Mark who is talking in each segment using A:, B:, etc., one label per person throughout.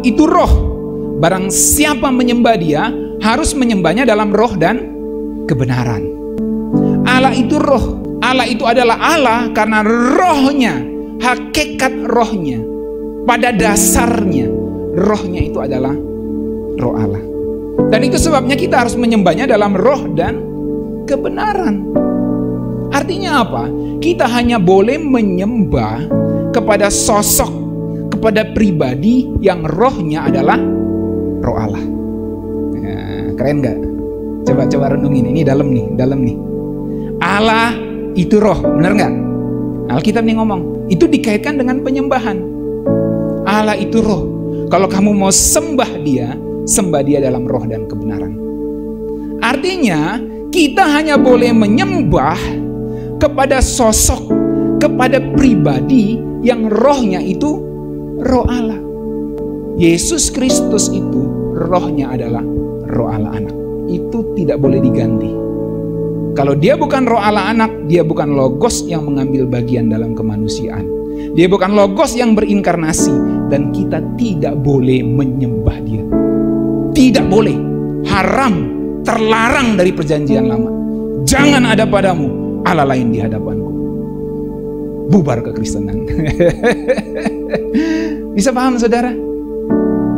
A: itu roh. Barang siapa menyembah Dia harus menyembahnya dalam roh dan kebenaran. Allah itu roh. Allah itu adalah Allah karena rohnya, hakikat rohnya, pada dasarnya rohnya itu adalah roh Allah. Dan itu sebabnya kita harus menyembahnya dalam roh dan kebenaran. Artinya apa? Kita hanya boleh menyembah kepada sosok, kepada pribadi yang rohnya adalah roh Allah. Nah, keren gak? Coba renungin, ini dalam nih. Allah itu roh, benar gak? Alkitab nih ngomong, itu dikaitkan dengan penyembahan. Allah itu roh. Kalau kamu mau sembah Dia dalam roh dan kebenaran. Artinya kita hanya boleh menyembah kepada sosok, kepada pribadi yang rohnya itu roh Allah. Yesus Kristus itu rohnya adalah roh Allah anak. Itu tidak boleh diganti. Kalau Dia bukan roh Allah anak, Dia bukan logos yang mengambil bagian dalam kemanusiaan. Dia bukan logos yang berinkarnasi, dan kita tidak boleh menyembah Dia. Tidak boleh, haram, terlarang dari perjanjian lama. Jangan ada padamu Allah lain di hadapanku. Bubar kekristenan. Bisa paham saudara?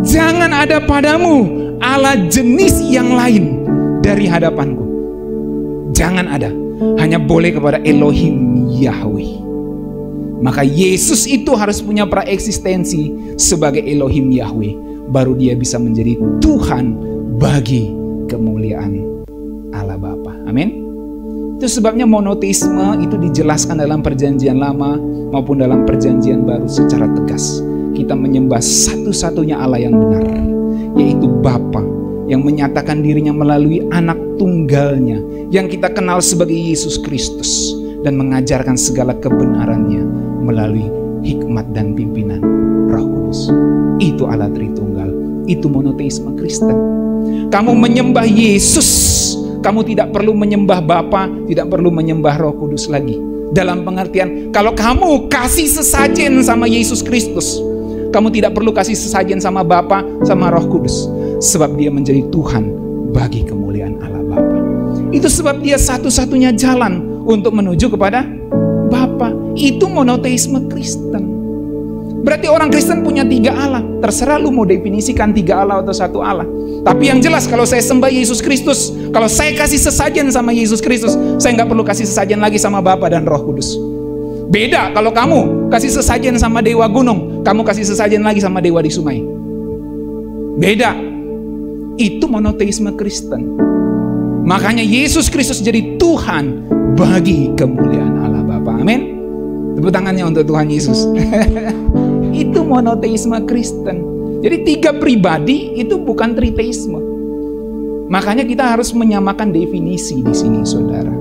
A: Jangan ada padamu Allah jenis yang lain dari hadapanku. Jangan ada, hanya boleh kepada Elohim Yahweh. Maka Yesus itu harus punya praeksistensi sebagai Elohim Yahweh, baru Dia bisa menjadi Tuhan bagi kemuliaan Allah Bapa. Amin. Itu sebabnya monoteisme itu dijelaskan dalam perjanjian lama maupun dalam perjanjian baru secara tegas. Kita menyembah satu-satunya Allah yang benar, yaitu Bapa, yang menyatakan dirinya melalui anak tunggalnya yang kita kenal sebagai Yesus Kristus, dan mengajarkan segala kebenarannya melalui hikmat dan pimpinan Roh Kudus. Itu Allah Tritunggal. Itu monoteisme Kristen. Kamu menyembah Yesus, kamu tidak perlu menyembah Bapa, tidak perlu menyembah Roh Kudus lagi. Dalam pengertian, kalau kamu kasih sesajen sama Yesus Kristus, kamu tidak perlu kasih sesajen sama Bapa, sama Roh Kudus, sebab Dia menjadi Tuhan bagi kemuliaan Allah Bapa. Itu sebab Dia satu-satunya jalan untuk menuju kepada Bapa. Itu monoteisme Kristen. Berarti orang Kristen punya 3 Allah. Terserah lu mau definisikan 3 Allah atau 1 Allah. Tapi yang jelas, kalau saya sembah Yesus Kristus, kalau saya kasih sesajen sama Yesus Kristus, saya nggak perlu kasih sesajen lagi sama Bapa dan Roh Kudus. Beda kalau kamu kasih sesajen sama dewa gunung, kamu kasih sesajen lagi sama dewa di sungai. Beda. Itu monoteisme Kristen. Makanya Yesus Kristus jadi Tuhan bagi kemuliaan Allah Bapa. Amin. Tepuk tangannya untuk Tuhan Yesus. Itu monoteisme Kristen. Jadi 3 pribadi itu bukan triteisme. Makanya kita harus menyamakan definisi di sini, saudara.